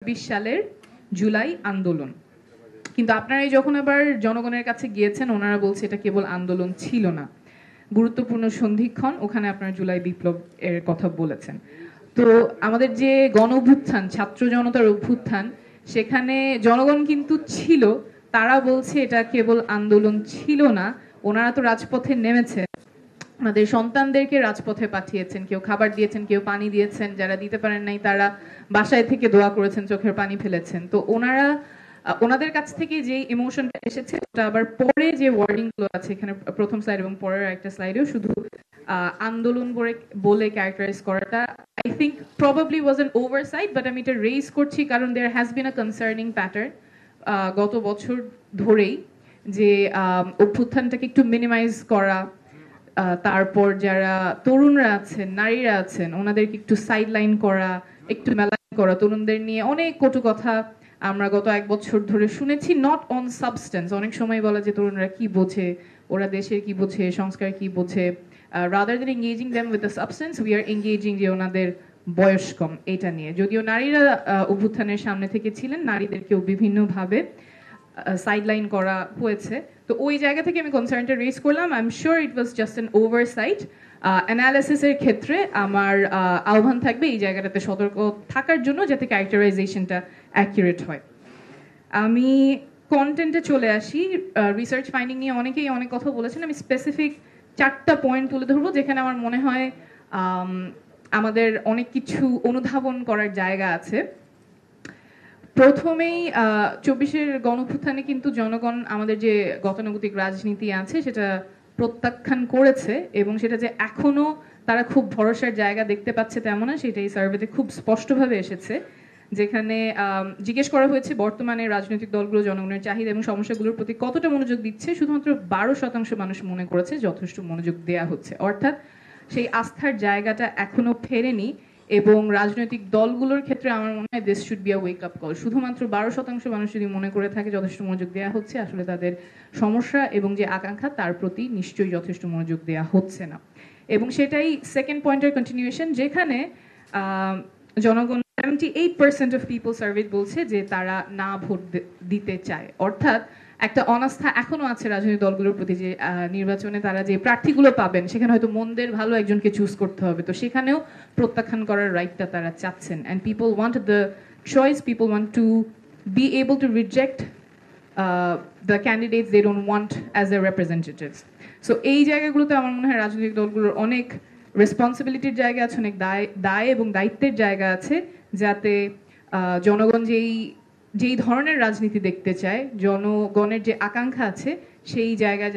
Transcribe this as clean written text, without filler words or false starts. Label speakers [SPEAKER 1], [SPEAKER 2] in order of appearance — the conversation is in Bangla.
[SPEAKER 1] সালের জুলাই আন্দোলন। কিন্তু আপনারা যখন আবার জনগণের কাছে গিয়েছেন, ওনারা বলছে এটা কেবল আন্দোলন ছিল না, গুরুত্বপূর্ণ সন্ধিক্ষণ। ওখানে আপনারা জুলাই বিপ্লব এর কথা বলেছেন। তো আমাদের যে গণ অভ্যুত্থান, ছাত্র জনতার অভ্যুত্থান, সেখানে জনগণ কিন্তু ছিল। তারা বলছে এটা কেবল আন্দোলন ছিল না, ওনারা তো রাজপথে নেমেছে, আমাদের সন্তানদেরকে রাজপথে পাঠিয়েছেন, কেউ খাবার দিয়েছেন, কেউ পানি দিয়েছেন, যারা দিতে পারেন নাই তারা বাসায় থেকে দোয়া করেছেন, চোখের পানি ফেলেছেন। তো ওনাদের কাছ থেকে যে ইমোশনটা এসেছে, ওটা আবার পরে যে ওয়ার্ডিং গুলো আছে এখানে প্রথম স্লাইড এবং পরের একটা স্লাইডেও শুধু আন্দোলন বলে ক্যারেক্টারাইজ করাটা I think probably was an oversight, but আমি এটা রেইজ করছি কারণ there has been a concerning pattern গত বছর ধরেই, যে অভ্যুত্থানটাকে একটু মিনিমাইজ করা, তারপর যারা তরুণরা আছেন, নারীরা আছেন, ওনাদেরকে একটু সাইডলাইন করা, একটু মেলাইন করা, তরুণদের নিয়ে অনেক কটু কথা আমরা গত এক বছর ধরে শুনেছি, নট অন সাবস্টেন্স। অনেক সময় বলা যে তরুণরা কি বোঝে, ওরা দেশের কি বোঝে, সংস্কার কি বোঝে, rather than engaging them with the substance we are engaging যে ওনাদের বয়স কম এটা নিয়ে। যদিও নারীরা অভ্যুত্থানের সামনে থেকে ছিলেন, নারীদেরকেও বিভিন্নভাবে সাইডলাইন করা হয়েছে। তো ওই জায়গা থেকে আমি কনসার্নটা রেজ করলাম। I am sure it was just an oversight. অ্যানালিসিসের ক্ষেত্রে আমার আহ্বান থাকবে এই জায়গাটাতে সতর্ক থাকার জন্য, যাতে ক্যারেক্টারাইজেশনটা অ্যাকিউরেট হয়। আমি কন্টেন্টে চলে আসি। রিসার্চ ফাইন্ডিং নিয়ে অনেকেই অনেক কথা বলেছেন। আমি স্পেসিফিক 4টা পয়েন্ট তুলে ধরবো যেখানে আমার মনে হয় আমাদের অনেক কিছু অনুধাবন করার জায়গা আছে। প্রথমেই 24-এর গণঅভ্যুত্থানে কিন্তু জনগণ আমাদের যে গতানুগতিক রাজনীতি আছে সেটা প্রত্যাখ্যান করেছে, এবং সেটা যে এখনো তারা খুব ভরসার জায়গা দেখতে পাচ্ছে তেমন না, সেটা এই সার্ভেতে খুব স্পষ্টভাবে এসেছে। যেখানে জিজ্ঞেস করা হয়েছে বর্তমানে রাজনৈতিক দলগুলো জনগণের চাহিদা এবং সমস্যাগুলোর প্রতি কতটা মনোযোগ দিচ্ছে, শুধুমাত্র 12% মানুষ মনে করেছে যথেষ্ট মনোযোগ দেয়া হচ্ছে। অর্থাৎ সেই আস্থার জায়গাটা এখনো ফেরেনি, এবং রাজনৈতিক দলগুলোর ক্ষেত্রে আমার মনে হয় this should be a wake up call. শুধুমাত্র 12% মানুষ যদি মনে করে থাকে যথেষ্ট মনোযোগ দেওয়া হচ্ছে, আসলে তাদের সমস্যা এবং যে আকাঙ্ক্ষা তার প্রতি নিশ্চয়ই যথেষ্ট মনোযোগ দেওয়া হচ্ছে না। এবং সেটাই সেকেন্ড পয়েন্টের কন্টিনিউয়েশন, যেখানে জনগণ 78% অফ পিপল সার্ভে বলছে যে তারা না ভোট দিতে চায়। অর্থাৎ একটা অনাস্থা এখনো আছে রাজনৈতিক দলগুলোর প্রতি, যে নির্বাচনে তারা যে প্রার্থীগুলো পাবেন সেখানে হয়তো মন্দের ভালো একজনকে চুজ করতে হবে, তো সেখানেও প্রত্যাখ্যান করার রাইটটা তারা চাচ্ছেন। And people want the choice, people want to be able to reject the candidates they don't want as a representatives. So এই জায়গাগুলোতে আমার মনে হয় রাজনৈতিক দলগুলোর অনেক রেসপন্সিবিলিটির জায়গা আছে, অনেক দায় এবং দায়িত্বের জায়গা আছে, যাতে জনগণ যেই ধরনের রাজনীতি দেখতে চায়, জনগণের যে আকাঙ্ক্ষা আছে সেই জায়গায়